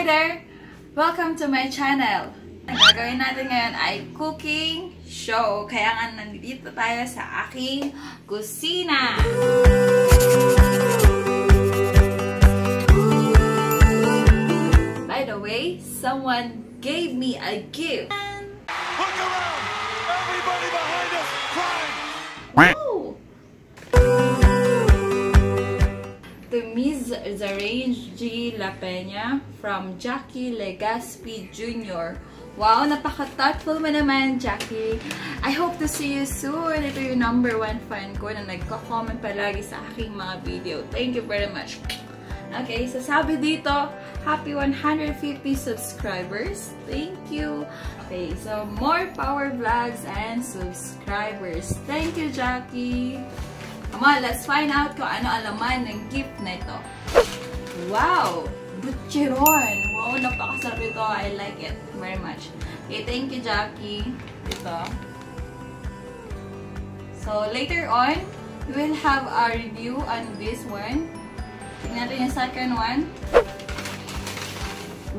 Hi there! Welcome to my channel. Ang gagawin natin ngayon ay cooking show. Kaya nga nandito tayo sa aking kusina. By the way, someone gave me a gift. Look around! Everybody behind us crying! Woo! To Ms. Zarange G. La Peña from Jackie Legaspi Jr. Wow, napaka-thoughtful mo naman, Jackie. I hope to see you soon. Ito yung #1 fan ko na nagko-comment palagi sa aking mga video. Thank you very much. Okay, so sabi dito, happy 150 subscribers. Thank you. Okay, so more power vlogs and subscribers. Thank you, Jackie. Come on, let's find out kung ano alaman ng gift na ito. Wow! Butcheron! Wow, napakasarap ito. I like it very much. Okay, thank you, Jackie. Ito. So, later on, we will have a review on this one. Tingnan natin yung second one.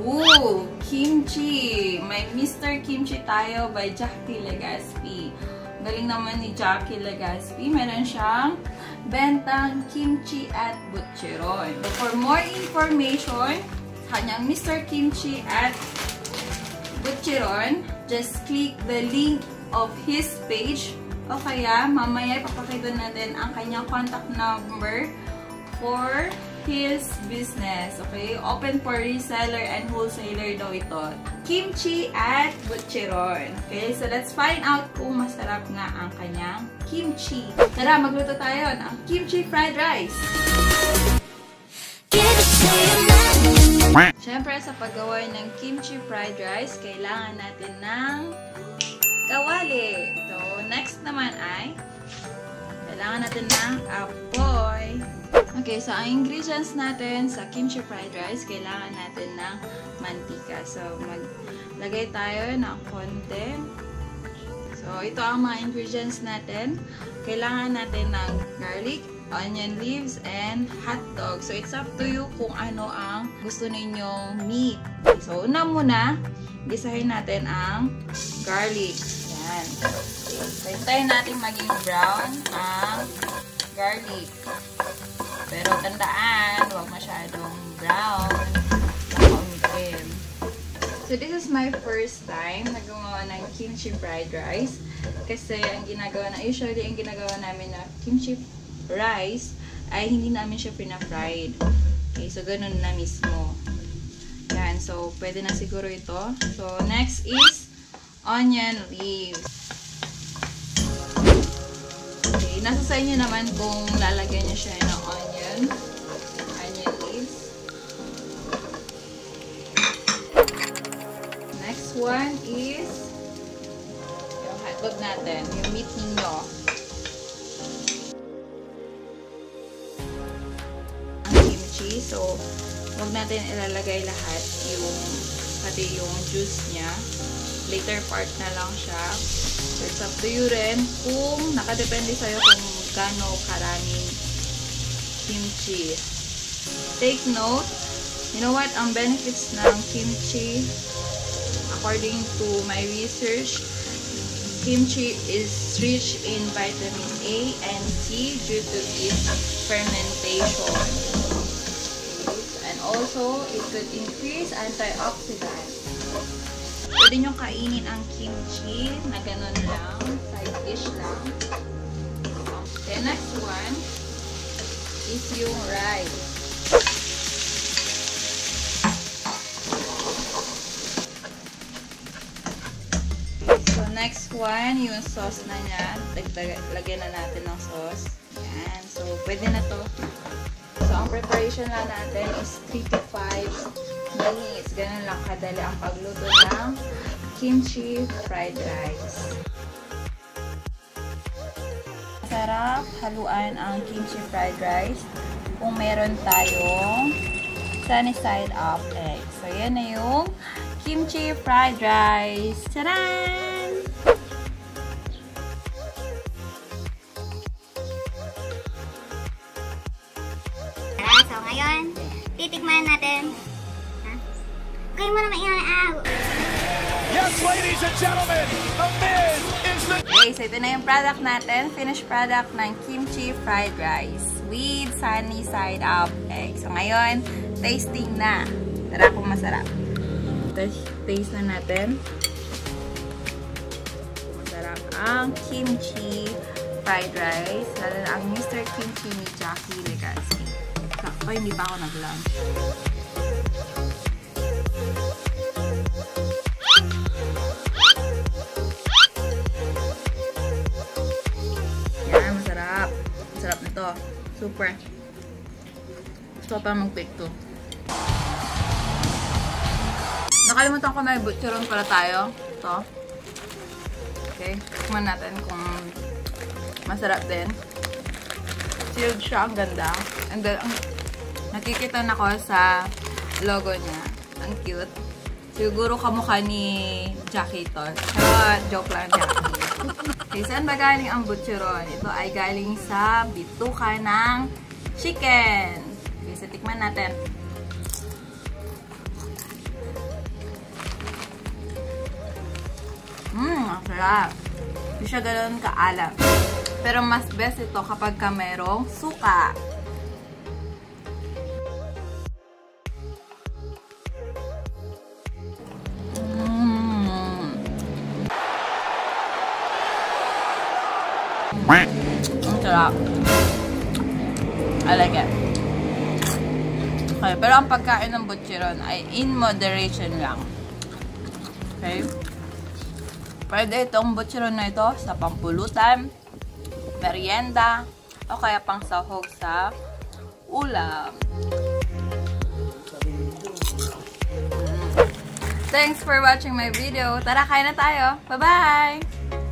Ooh! Kimchi! May Mr. Kimchi tayo by Jackie Legaspi. Galing naman ni Jackie Legaspi. Meron siyang bentang kimchi at butcheron. So, for more information sa kanyang Mr. Kimchi at butcheron, just click the link of his page. O kaya, mamaya ipapakita natin ang kanyang contact number for his business. Okay? Open for reseller and wholesaler daw ito. Kimchi at butcheron. Okay? So, let's find out kung masarap nga ang kanyang kimchi. Tara, magluto tayo ng kimchi fried rice. Siyempre, sa paggawa ng kimchi fried rice, kailangan natin ng kawali. So, next naman ay kailangan natin ng apoy. Okay, so ang ingredients natin sa kimchi fried rice, kailangan natin ng mantika. So, maglagay tayo ng konti. So, ito ang mga ingredients natin. Kailangan natin ng garlic, onion leaves, and hot dog. So, it's up to you kung ano ang gusto ninyong meat. So, una muna, gisahin natin ang garlic. Yan. So, hintayin natin maging brown ang garlic. Pero tandaan, huwag masyadong brown. Umitim. So, this is my first time na gumawa ng kimchi fried rice. Kasi, usually, ang ginagawa namin na kimchi rice ay hindi namin siya pina-fried. Okay, so ganun na mismo. Yan, so pwede na siguro ito. So, next is onion leaves. Okay, nasa sa inyo naman kung lalagyan nyo siya ng onion leaves. Next one is yung hotdog natin, yung meat ninyo. Ang kimchi, so huwag natin ilalagay lahat pati yung juice niya. Later part na lang siya. So, it's up to you rin kung nakadepende sa'yo kung gaano karaming kimchi. Take note, you know what, ang benefits ng kimchi, according to my research, kimchi is rich in vitamin A and C due to its fermentation. And also, it could increase antioxidants. Pwede nyo kainin ang kimchi na ganun lang, side dish lang. The next one is yung rice. So, next one, yung sauce na niya. Lagyan na natin ng sauce. Yan. So, pwede na to. So, ang preparation lang natin is 3 to 5 minutes. Ganun lang kadali ang pagluto ng kimchi fried rice. Sarap haluan ang kimchi fried rice kung meron tayong sunny side up egg. So, yan na yung kimchi fried rice. Tcharan! So, ngayon, titikman natin Kayo mo naman inaaw. Yes, ladies and gentlemen, The Miz is the... Okay, so ito na yung product natin. Finished product ng kimchi fried rice with sunny side up egg. So ngayon, tasting na. Tara kung masarap. Taste na natin. Masarap ang kimchi fried rice. Lalo na ang Mr. Kimchi ni Jackie Legaspi. So, hindi pa ako nag-lunch. Yan, masarap. Masarap nito. Super. Gusto pa mag-bake to. Nakalimutan ko may butcheron pala tayo. Ito. Okay. Tikman natin kung masarap din. Sealed siya. Ang ganda. And then, nakikita na ko sa logo niya. Ang cute. Siguro kamukha ni Jackie to. Pero, joke lang Jackie. Okay, saan ba galing ang butcheron? Ito ay galing sa bituka ng chicken. Okay, so tikman natin. Ang sarap. Hindi siya ganoon kaalat. Pero mas best ito kapag ka merong suka. Ang sarap. I like it. Okay, pero ang pagkain ng butcheron ay in moderation lang. Okay? Pwede itong butcheron na ito sa pampulutan, merienda, o kaya pang sahog sa ulam. Thanks for watching my video. Tara, kain na tayo. Bye-bye!